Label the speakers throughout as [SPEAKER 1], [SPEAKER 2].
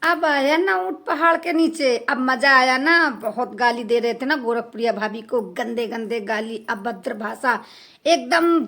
[SPEAKER 1] अब आया ना ऊंट पहाड़ के नीचे। अब मजा आया ना। बहुत गाली दे रहे थे ना गोरखप्रिया भाभी को, गंदे गंदे गाली, अभद्र भाषा, एकदम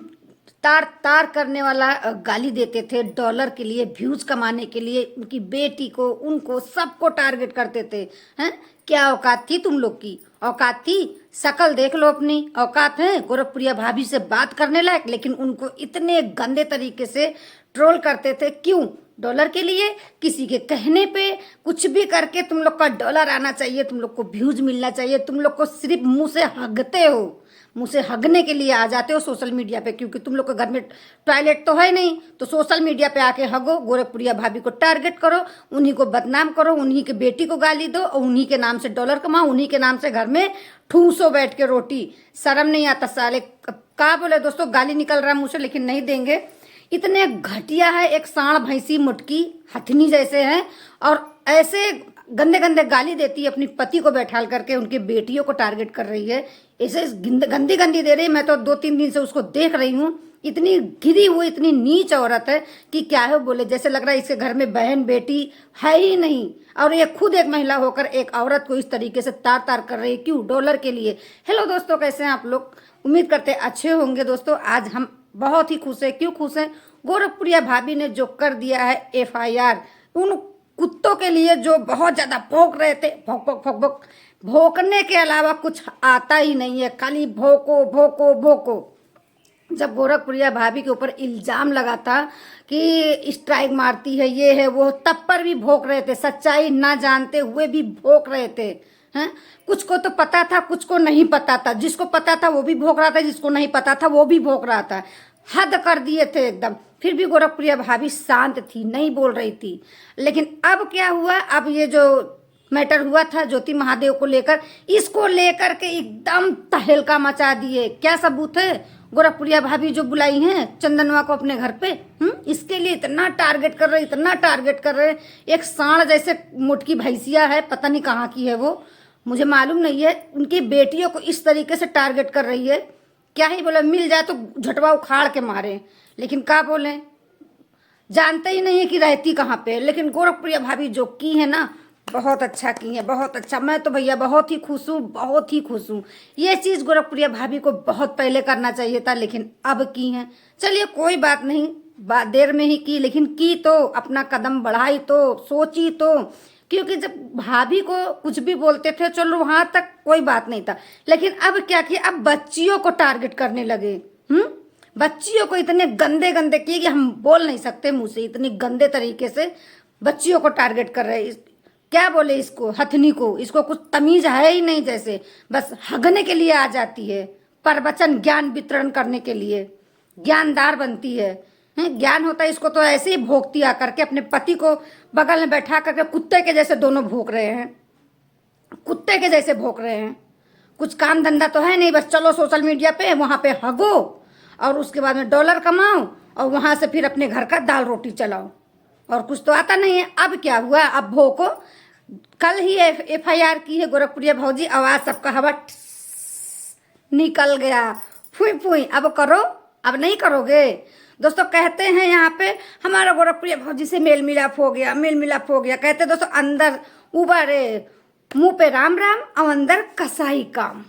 [SPEAKER 1] तार तार करने वाला गाली देते थे। डॉलर के लिए, व्यूज कमाने के लिए, उनकी बेटी को, उनको सबको टारगेट करते थे। हैं? क्या औकात थी तुम लोग की? औकात थी? शकल देख लो अपनी। औकात है गोरखप्रिया भाभी से बात करने लायक? लेकिन उनको इतने गंदे तरीके से ट्रोल करते थे। क्यों? डॉलर के लिए? किसी के कहने पे कुछ भी करके तुम लोग का डॉलर आना चाहिए, तुम लोग को व्यूज मिलना चाहिए। तुम लोग को सिर्फ मुंह से हगते हो, मुंह से हगने के लिए आ जाते हो सोशल मीडिया पे, क्योंकि तुम लोग के घर में टॉयलेट तो है नहीं, तो सोशल मीडिया पे आके हगो, गोरखप्रिया भाभी को टारगेट करो, उन्हीं को बदनाम करो, उन्हीं के बेटी को गाली दो और उन्हीं के नाम से डॉलर कमाओ, उन्हीं के नाम से घर में ठूसो बैठ के रोटी। शर्म नहीं आता साले? क्या बोले दोस्तों, गाली निकल रहा है मुंह से लेकिन नहीं देंगे। इतने घटिया है, एक सांड भैंसी मुटकी हथनी जैसे हैं, और ऐसे गंदे गंदे गाली देती है अपनी पति को बैठाल करके, उनकी बेटियों को टारगेट कर रही है, ऐसे गंदी गंदी दे रही है। मैं तो 2-3 दिन से उसको देख रही हूँ। इतनी गिरी हुई, इतनी नीच औरत है कि क्या है बोले, जैसे लग रहा है इसके घर में बहन बेटी है ही नहीं। और ये खुद एक महिला होकर एक औरत को इस तरीके से तार तार कर रही है। क्यों? डॉलर के लिए। हेलो दोस्तों, कैसे हैं आप लोग? उम्मीद करते अच्छे होंगे। दोस्तों आज हम बहुत ही खुश है। क्यों खुश है? गोरखप्रिया भाभी ने जो कर दिया है एफआईआर, उन कुत्तों के लिए जो बहुत ज्यादा भौंक रहे थे, भौंक भौंक भौंक भौंक, भौंकने के अलावा कुछ आता ही नहीं है, खाली भौंको भौंको भौंको। जब गोरखप्रिया भाभी के ऊपर इल्जाम लगा था कि स्ट्राइक मारती है, ये है वो, तब पर भी भौंक रहे थे, सच्चाई ना जानते हुए भी भौंक रहे थे। हैं? कुछ को तो पता था, कुछ को नहीं पता था। जिसको पता था वो भी भौंक रहा था, जिसको नहीं पता था वो भी भौंक रहा था। हद कर दिए थे एकदम। फिर भी गोरखप्रिया भाभी शांत थी, नहीं बोल रही थी। लेकिन अब क्या हुआ? अब ये जो मैटर हुआ था ज्योति महादेव को लेकर, इसको लेकर के एकदम तहलका मचा दिए। क्या सबूत है? गोरखप्रिया भाभी जो बुलाई हैं चंदनवा को अपने घर पे, इसके लिए इतना टारगेट कर रहे, इतना टारगेट कर रहे। एक सांड जैसे मोटकी भैंसिया है, पता नहीं कहाँ की है वो, मुझे मालूम नहीं है। उनकी बेटियों को इस तरीके से टारगेट कर रही है। क्या ही बोले, मिल जाए तो झटवा उखाड़ के मारे। लेकिन क्या बोले, जानते ही नहीं है कि रहती कहाँ पे। लेकिन गोरखप्रिया भाभी जो की है ना, बहुत अच्छा की है, बहुत अच्छा। मैं तो भैया बहुत ही खुश हूँ, बहुत ही खुश हूँ। ये चीज़ गोरखप्रिया भाभी को बहुत पहले करना चाहिए था, लेकिन अब की है। चलिए कोई बात नहीं, बात देर में ही की, लेकिन की तो, अपना कदम बढ़ाई तो, सोची तो। क्योंकि जब भाभी को कुछ भी बोलते थे चलो वहां तक कोई बात नहीं था, लेकिन अब क्या किया? अब बच्चियों को टारगेट करने लगे। बच्चियों को इतने गंदे गंदे किए कि हम बोल नहीं सकते मुंह से, इतनी गंदे तरीके से बच्चियों को टारगेट कर रहे हैं। क्या बोले इसको, हथनी को, इसको कुछ तमीज है ही नहीं, जैसे बस हगने के लिए आ जाती है, प्रवचन ज्ञान वितरण करने के लिए ज्ञानदार बनती है। ज्ञान होता है इसको तो ऐसे ही भोंकती आकर के, अपने पति को बगल में बैठा करके कुत्ते के जैसे दोनों भोंक रहे हैं, कुत्ते के जैसे भोंक रहे हैं। कुछ काम धंधा तो है नहीं, बस चलो सोशल मीडिया पे, वहां पे हगो और उसके बाद में डॉलर कमाओ और वहां से फिर अपने घर का दाल रोटी चलाओ, और कुछ तो आता नहीं है। अब क्या हुआ? अब भोंको। कल ही एफआईआर की है गोरखप्रिया भौजी, आवाज सबका हवा निकल गया, फुई फुई। अब करो, अब नहीं करोगे? दोस्तों कहते हैं यहाँ पे हमारा गोरखप्रिया भौजी से मेल मिलाप हो गया, मेल मिलाप हो गया। कहते दोस्तों अंदर उबारे, मुंह पे राम राम और अंदर कसाई काम।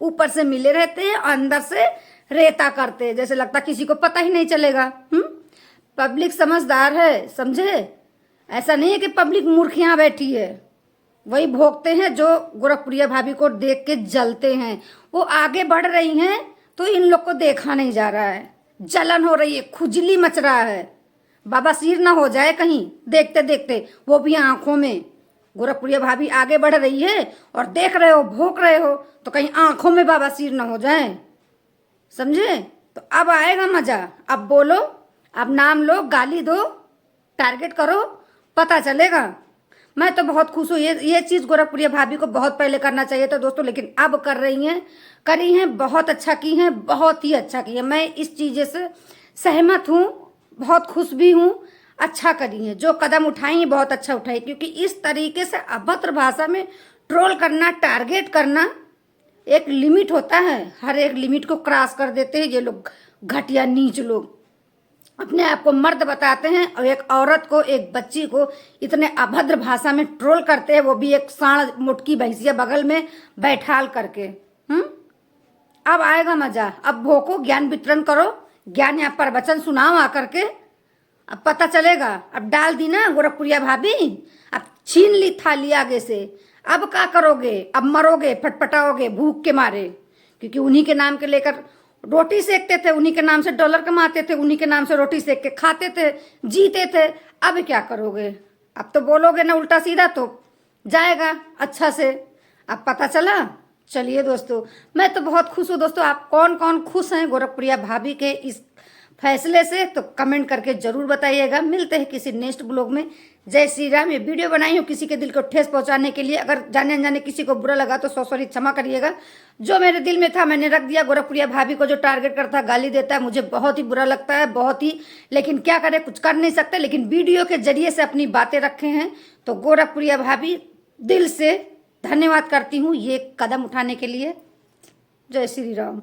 [SPEAKER 1] ऊपर से मिले रहते हैं और अंदर से रेता करते हैं, जैसे लगता किसी को पता ही नहीं चलेगा। पब्लिक समझदार है, समझे? ऐसा नहीं है कि पब्लिक मूर्ख यहाँ बैठी है। वही भोगते हैं जो गोरखप्रिया भाभी को देख के जलते हैं। वो आगे बढ़ रही हैं तो इन लोग को देखा नहीं जा रहा है, जलन हो रही है, खुजली मच रहा है। बाबा सिर ना हो जाए कहीं देखते देखते, वो भी आंखों में। गोरखप्रिया भाभी आगे बढ़ रही है और देख रहे हो, भोंक रहे हो, तो कहीं आंखों में बाबा सिर ना हो जाए, समझे? तो अब आएगा मजा। अब बोलो, अब नाम लो, गाली दो, टारगेट करो, पता चलेगा। मैं तो बहुत खुश हूँ। ये चीज़ गोरखप्रिया भाभी को बहुत पहले करना चाहिए था दोस्तों, लेकिन अब कर रही हैं, करी हैं, बहुत अच्छा की हैं, बहुत ही अच्छा की है। मैं इस चीज़ से सहमत हूँ, बहुत खुश भी हूँ। अच्छा करी है, जो कदम उठाई हैं बहुत अच्छा उठाई, क्योंकि इस तरीके से अभद्र भाषा में ट्रोल करना, टारगेट करना, एक लिमिट होता है, हर एक लिमिट को क्रॉस कर देते हैं ये लोग, घटिया नीच लोग। अपने आप को मर्द बताते हैं और एक औरत को, एक बच्ची को इतने अभद्र भाषा में ट्रोल करते हैं, वो भी एक साढ़ मुटकी भैंसिया बगल में बैठाल करके। अब आएगा मजा। अब भोको, ज्ञान वितरण करो, ज्ञान यहाँ पर वचन सुनाओ आकर के। अब पता चलेगा। अब डाल दी ना गोरखपुरिया भाभी, अब छीन ली थाली आगे से। अब क्या करोगे? अब मरोगे, फटफटाओगे भूख के मारे, क्योंकि उन्हीं के नाम के लेकर रोटी सेकते थे, उन्हीं के नाम से डॉलर कमाते थे, उन्हीं के नाम से रोटी सेक के खाते थे, जीते थे। अब क्या करोगे? अब तो बोलोगे ना उल्टा सीधा तो जाएगा अच्छा से। अब पता चला। चलिए दोस्तों, मैं तो बहुत खुश हूँ दोस्तों। आप कौन कौन खुश हैं गोरखप्रिया भाभी के इस फैसले से, तो कमेंट करके जरूर बताइएगा। मिलते हैं किसी नेक्स्ट ब्लॉग में। जय श्री राम। ये वीडियो बनाई हूँ किसी के दिल को ठेस पहुंचाने के लिए। अगर जाने अनजाने किसी को बुरा लगा तो सॉरी, क्षमा करिएगा। जो मेरे दिल में था मैंने रख दिया। गोरखप्रिया भाभी को जो टारगेट करता है, गाली देता है, मुझे बहुत ही बुरा लगता है, बहुत ही। लेकिन क्या करें, कुछ कर नहीं सकते। लेकिन वीडियो के जरिए से अपनी बातें रखे हैं, तो गोरखप्रिया भाभी दिल से धन्यवाद करती हूँ ये कदम उठाने के लिए। जय श्री राम।